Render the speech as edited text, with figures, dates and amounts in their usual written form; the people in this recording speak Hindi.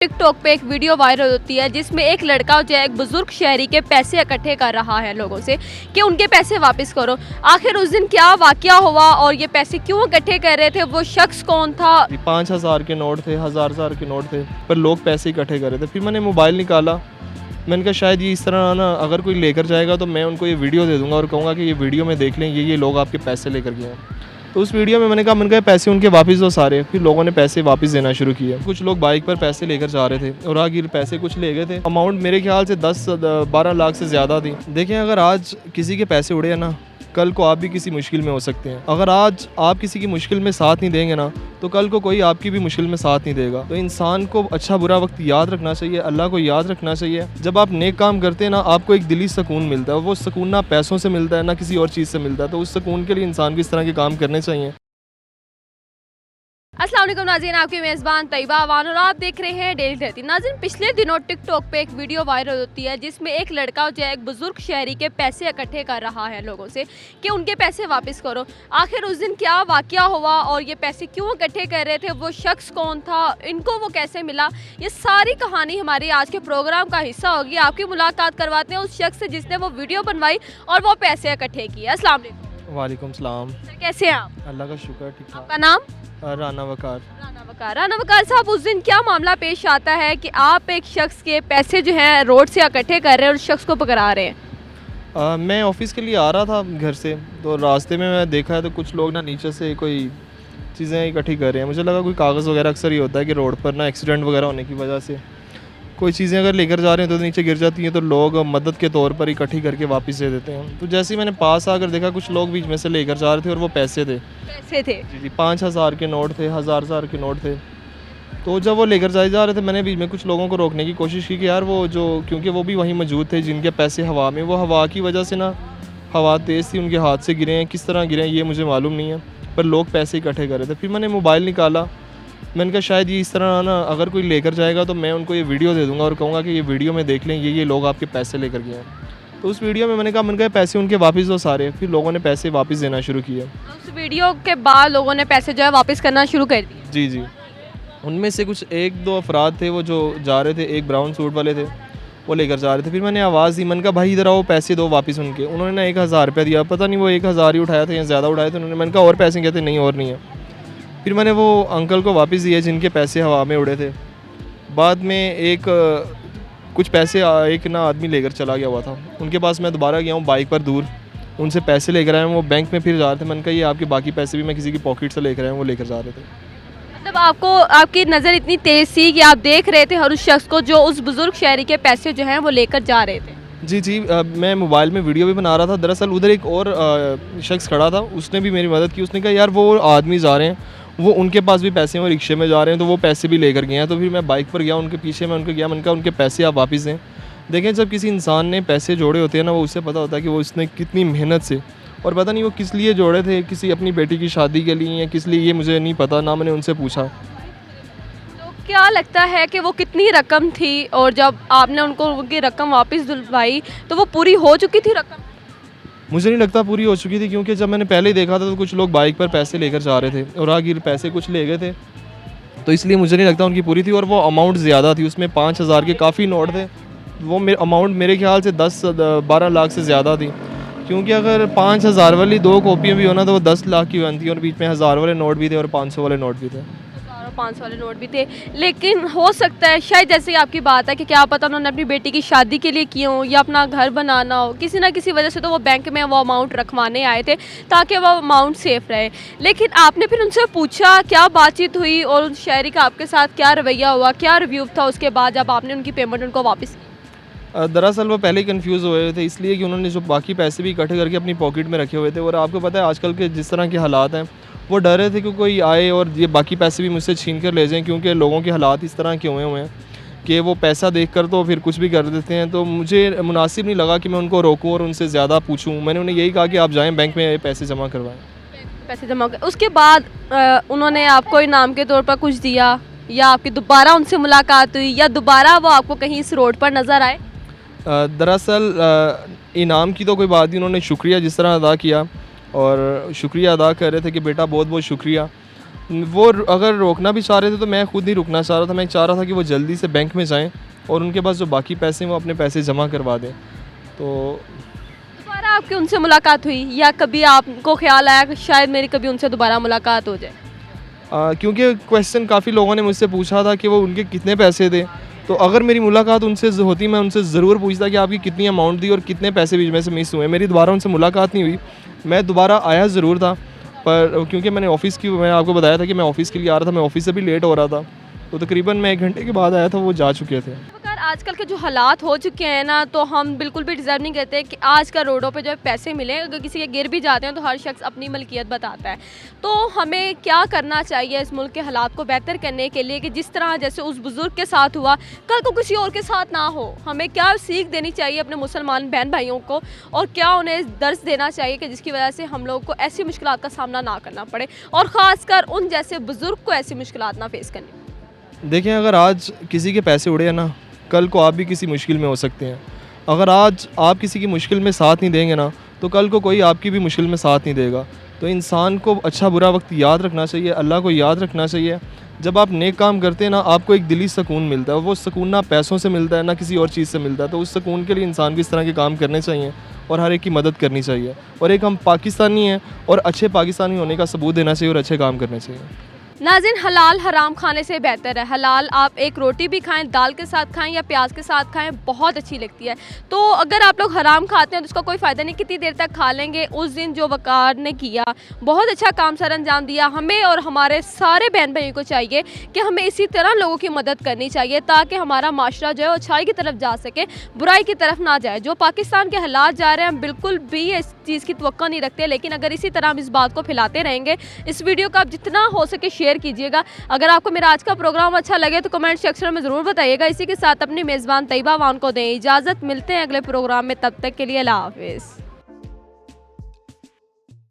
टिकटॉक पे एक वीडियो वायरल होती है जिसमें एक लड़का जो है एक बुजुर्ग शहरी के पैसे इकट्ठे कर रहा है लोगों से कि उनके पैसे वापस करो। आखिर उस दिन क्या वाकया हुआ और ये पैसे क्यों इकट्ठे कर रहे थे, वो शख्स कौन था? 5,000 के नोट थे, 1,000 के नोट थे, पर लोग पैसे इकट्ठे कर रहे थे। फिर मैंने मोबाइल निकाला, मैंने कहा शायद ये इस तरह ना अगर कोई लेकर जाएगा तो मैं उनको ये वीडियो दे दूंगा और कहूँगा कि ये वीडियो में देख लें, ये लोग आपके पैसे लेकर गए हैं। तो उस वीडियो में मैंने कहा पैसे उनके वापस दो सारे। फिर लोगों ने पैसे वापस देना शुरू किए। कुछ लोग बाइक पर पैसे लेकर जा रहे थे और आगे पैसे कुछ ले गए थे। अमाउंट मेरे ख्याल से 10-12 लाख से ज़्यादा थी। देखें, अगर आज किसी के पैसे उड़े हैं ना, कल को आप भी किसी मुश्किल में हो सकते हैं। अगर आज आप किसी की मुश्किल में साथ नहीं देंगे ना, तो कल को कोई आपकी भी मुश्किल में साथ नहीं देगा। तो इंसान को अच्छा बुरा वक्त याद रखना चाहिए, अल्लाह को याद रखना चाहिए। जब आप नेक काम करते हैं ना, आपको एक दिली सुकून मिलता है। वो सुकून ना पैसों से मिलता है ना किसी और चीज़ से मिलता है। तो उस सुकून के लिए इंसान को इस तरह के काम करने चाहिए। अस्सलाम वालेकुम नाज़रीन, आपके मेज़बान तैयबा अवान और आप देख रहे हैं डेली धरती। नाज़रीन, पिछले दिनों टिकटॉक पे एक वीडियो वायरल होती है जिसमें एक लड़का जो है एक बुजुर्ग शहरी के पैसे इकट्ठे कर रहा है लोगों से कि उनके पैसे वापस करो। आखिर उस दिन क्या वाकया हुआ और ये पैसे क्यों इकट्ठे कर रहे थे, वो शख्स कौन था, इनको वो कैसे मिला, ये सारी कहानी हमारी आज के प्रोग्राम का हिस्सा होगी। आपकी मुलाकात करवाते हैं उस शख्स से जिसने वो वीडियो बनवाई और वो पैसे इकट्ठे किए। अस्सलाम वालेकुम। वालेकुम सलाम। सर, कैसे हैं आप? अल्लाह का शुक्र, ठीक ठाक। आपका नाम? राना वकार। राना वकार साहब, उस दिन क्या मामला पेश आता है कि आप एक शख्स के पैसे जो हैं रोड से इकट्ठे कर रहे हैं और उस शख्स को पकड़ा रहे हैं? मैं ऑफिस के लिए आ रहा था घर से, तो रास्ते में मैं देखा है तो कुछ लोग ना नीचे से कोई चीज़ें इकट्ठी कर रहे हैं। मुझे लगा कोई कागज़ वगैरह, अक्सर ये होता है कि रोड पर ना एक्सीडेंट वगैरह होने की वजह से कोई चीज़ें अगर लेकर जा रहे हैं तो नीचे गिर जाती हैं, तो लोग मदद के तौर पर इकट्ठी करके वापस दे देते हैं। तो जैसे ही मैंने पास आकर देखा, कुछ लोग बीच में से लेकर जा रहे थे और वो पैसे थे। पैसे थे? जी, 5,000 के नोट थे, 1,000 के नोट थे। तो जब वो लेकर जाए जा रहे थे, मैंने बीच में कुछ लोगों को रोकने की कोशिश की कि यार वो जो, क्योंकि वो भी वहीं मौजूद थे जिनके पैसे हवा में, वो हवा की वजह से ना, हवा तेज़ थी, उनके हाथ से गिरे हैं। किस तरह गिरे हैं ये मुझे मालूम नहीं है, पर लोग पैसे इकट्ठे कर रहे थे। फिर मैंने मोबाइल निकाला, मैंने कहा शायद ये इस तरह ना अगर कोई लेकर जाएगा तो मैं उनको ये वीडियो दे दूंगा और कहूँगा कि ये वीडियो में देख लें, ये लोग आपके पैसे लेकर गए हैं। तो उस वीडियो में मैंने कहा पैसे उनके वापस दो सारे। फिर लोगों ने पैसे वापस देना शुरू किए। उस वीडियो के बाद लोगों ने पैसे जो है वापस करना शुरू कर दिए? जी जी। उनमें से कुछ 1-2 अफराद थे वो जो जा रहे थे, एक ब्राउन सूट वाले थे, वो लेकर जा रहे थे। फिर मैंने आवाज़ दी, मैंने कहा भाई इधर आओ, पैसे दो वापस उनके। उन्होंने ना 1,000 रुपया दिया, पता नहीं वो 1,000 ही उठाया था या ज़्यादा उठाए थे उन्होंने। मैंने कहा और पैसे कहते नहीं, और नहीं है। फिर मैंने वो अंकल को वापस दिए जिनके पैसे हवा में उड़े थे। बाद में कुछ पैसे एक ना आदमी लेकर चला गया हुआ था, उनके पास मैं दोबारा गया हूँ बाइक पर दूर, उनसे पैसे लेकर आए। वो बैंक में फिर जा रहे थे, मैंने कहा ये आपके बाकी पैसे भी मैं किसी की पॉकेट से लेकर आया हूँ, वो लेकर जा रहे थे। मतलब आपकी नज़र इतनी तेज़ थी कि आप देख रहे थे हर उस शख्स को जो उस बुजुर्ग शहरी के पैसे जो हैं वो लेकर जा रहे थे? जी जी। मैं मोबाइल में वीडियो भी बना रहा था। दरअसल उधर एक और शख्स खड़ा था, उसने भी मेरी मदद की। उसने कहा यार वो आदमी जा रहे हैं, वो उनके पास भी पैसे हैं, वो रिक्शे में जा रहे हैं, तो वो पैसे भी लेकर गए हैं। तो फिर मैं बाइक पर गया, उनके पीछे मैं उनको गया, मैंने कहा उनके पैसे आप वापस दें। देखें, जब किसी इंसान ने पैसे जोड़े होते हैं ना, वो उससे पता होता है कि वो उसने कितनी मेहनत से, और पता नहीं वो किस लिए जोड़े थे, किसी अपनी बेटी की शादी के लिए या किस लिए, ये मुझे नहीं पता, ना मैंने उनसे पूछा। तो क्या लगता है कि वो कितनी रकम थी और जब आपने उनको उनकी रकम वापस दिलवाई तो वो पूरी हो चुकी थी रकम? मुझे नहीं लगता पूरी हो चुकी थी, क्योंकि जब मैंने पहले ही देखा था तो कुछ लोग बाइक पर पैसे लेकर जा रहे थे और आगे पैसे कुछ ले गए थे, तो इसलिए मुझे नहीं लगता उनकी पूरी थी। और वो अमाउंट ज़्यादा थी, उसमें 5,000 के काफ़ी नोट थे। वो अमाउंट मेरे ख्याल से 10-12 लाख से ज़्यादा थी, क्योंकि अगर 5,000 वाली 2 कॉपियाँ भी हो ना तो वो 10 लाख की बनती है। और बीच में 1,000 वाले नोट भी थे और 500 वाले नोट भी थे। 500 वाले नोट भी थे, लेकिन हो सकता है शायद जैसे आपकी बात है कि क्या पता उन्होंने अपनी बेटी की शादी के लिए किए हो या अपना घर बनाना हो, किसी ना किसी वजह से तो वो बैंक में वो अमाउंट रखवाने आए थे ताकि वो अमाउंट सेफ रहे। लेकिन आपने फिर उनसे पूछा, क्या बातचीत हुई और उस शहरी का आपके साथ क्या रवैया हुआ, क्या रिव्यू था उसके बाद जब आपने उनकी पेमेंट उनको वापस की? दरअसल वो पहले ही कन्फ्यूज़ हुए थे, इसलिए कि उन्होंने जो बाकी पैसे भी इकट्ठे करके अपनी पॉकेट में रखे हुए थे। और आपको पता है आजकल के जिस तरह के हालात हैं, वो डर रहे थे कि कोई आए और ये बाकी पैसे भी मुझसे छीन कर ले जाएं, क्योंकि लोगों के हालात इस तरह के हुए हैं कि वो पैसा देखकर तो फिर कुछ भी कर देते हैं। तो मुझे मुनासिब नहीं लगा कि मैं उनको रोकूं और उनसे ज़्यादा पूछूं। मैंने उन्हें यही कहा कि आप जाएं बैंक में पैसे जमा करवाएं। पैसे जमा कर उसके बाद उन्होंने आपको इनाम के तौर पर कुछ दिया या आपकी दोबारा उनसे मुलाकात हुई या दोबारा वो आपको कहीं इस रोड पर नज़र आए? दरअसल इनाम की तो कोई बात नहीं, उन्होंने शुक्रिया जिस तरह अदा किया और शुक्रिया अदा कर रहे थे कि बेटा बहुत बहुत शुक्रिया। वो अगर रोकना भी चाह रहे थे तो मैं खुद नहीं रुकना चाह रहा था। मैं चाह रहा था कि वो जल्दी से बैंक में जाएं और उनके पास जो बाकी पैसे हैं वो अपने पैसे जमा करवा दें। तो दोबारा आपकी उनसे मुलाकात हुई या कभी आपको ख्याल आया कि शायद मेरी कभी उनसे दोबारा मुलाकात हो जाए? क्योंकि क्वेश्चन काफ़ी लोगों ने मुझसे पूछा था कि वो उनके कितने पैसे थे, तो अगर मेरी मुलाकात उनसे होती मैं उनसे ज़रूर पूछता कि आपकी कितनी अमाउंट दी और कितने पैसे बीच में से मिस हुए। मेरी दोबारा उनसे मुलाकात नहीं हुई। मैं दोबारा आया ज़रूर था, पर क्योंकि मैंने आपको बताया था कि मैं ऑफ़िस के लिए आ रहा था, मैं ऑफ़िस से भी लेट हो रहा था, तो तकरीबन मैं 1 घंटे के बाद आया था, वो जा चुके थे। अगर आजकल के जो हालात हो चुके हैं ना, तो हम बिल्कुल भी डिज़र्व नहीं करते कि आज का रोडों पे जो है पैसे मिले। अगर किसी के गिर भी जाते हैं तो हर शख्स अपनी मलकियत बताता है। तो हमें क्या करना चाहिए इस मुल्क के हालात को बेहतर करने के लिए कि जिस तरह जैसे उस बुज़ुर्ग के साथ हुआ, कल को किसी और के साथ ना हो? हमें क्या सीख देनी चाहिए अपने मुसलमान बहन भाइयों को, और क्या उन्हें दर्स देना चाहिए कि जिसकी वजह से हम लोग को ऐसी मुश्किलात का सामना ना करना पड़े, और ख़ासकर उन जैसे बुज़ुर्ग को ऐसी मुश्किलात ना फेस करनी? देखें, अगर आज किसी के पैसे उड़े हैं ना, कल को आप भी किसी मुश्किल में हो सकते हैं। अगर आज आप किसी की मुश्किल में साथ नहीं देंगे ना, तो कल को कोई आपकी भी मुश्किल में साथ नहीं देगा। तो इंसान को अच्छा बुरा वक्त याद रखना चाहिए, अल्लाह को याद रखना चाहिए। जब आप नेक काम करते हैं ना, आपको एक दिली सुकून मिलता है। वो सुकून ना पैसों से मिलता है ना किसी और चीज़ से मिलता है। तो उस सुकून के लिए इंसान को इस तरह के काम करने चाहिए और हर एक की मदद करनी चाहिए। और एक हम पाकिस्तानी हैं और अच्छे पाकिस्तानी होने का सबूत देना चाहिए और अच्छे काम करने चाहिए। नाज़रीन, हलाल हराम खाने से बेहतर है हलाल। आप एक रोटी भी खाएं, दाल के साथ खाएं या प्याज के साथ खाएं, बहुत अच्छी लगती है। तो अगर आप लोग हराम खाते हैं तो उसका कोई फ़ायदा नहीं, कितनी देर तक खा लेंगे। उस दिन जो वकार ने किया, बहुत अच्छा काम सर अंजाम दिया। हमें और हमारे सारे बहन भाइयों को चाहिए कि हमें इसी तरह लोगों की मदद करनी चाहिए ताकि हमारा माशरा जो है वो अच्छाई की तरफ जा सके, बुराई की तरफ ना जाए। जो पाकिस्तान के हालात जा रहे हैं, हम बिल्कुल भी इस चीज़ की तवक्को नहीं रखते, लेकिन अगर इसी तरह हम इस बात को फैलाते रहेंगे, इस वीडियो को आप जितना हो सके शेयर कीजिएगा। अगर आपको मेरा आज का प्रोग्राम अच्छा लगे तो कमेंट सेक्शन में ज़रूर बताइएगा। इसी के साथ अपनी मेज़बान तैयबा वान को दें इजाज़त। मिलते हैं अगले प्रोग्राम में, तब तक के लिए अल्लाह हाफ़िज़।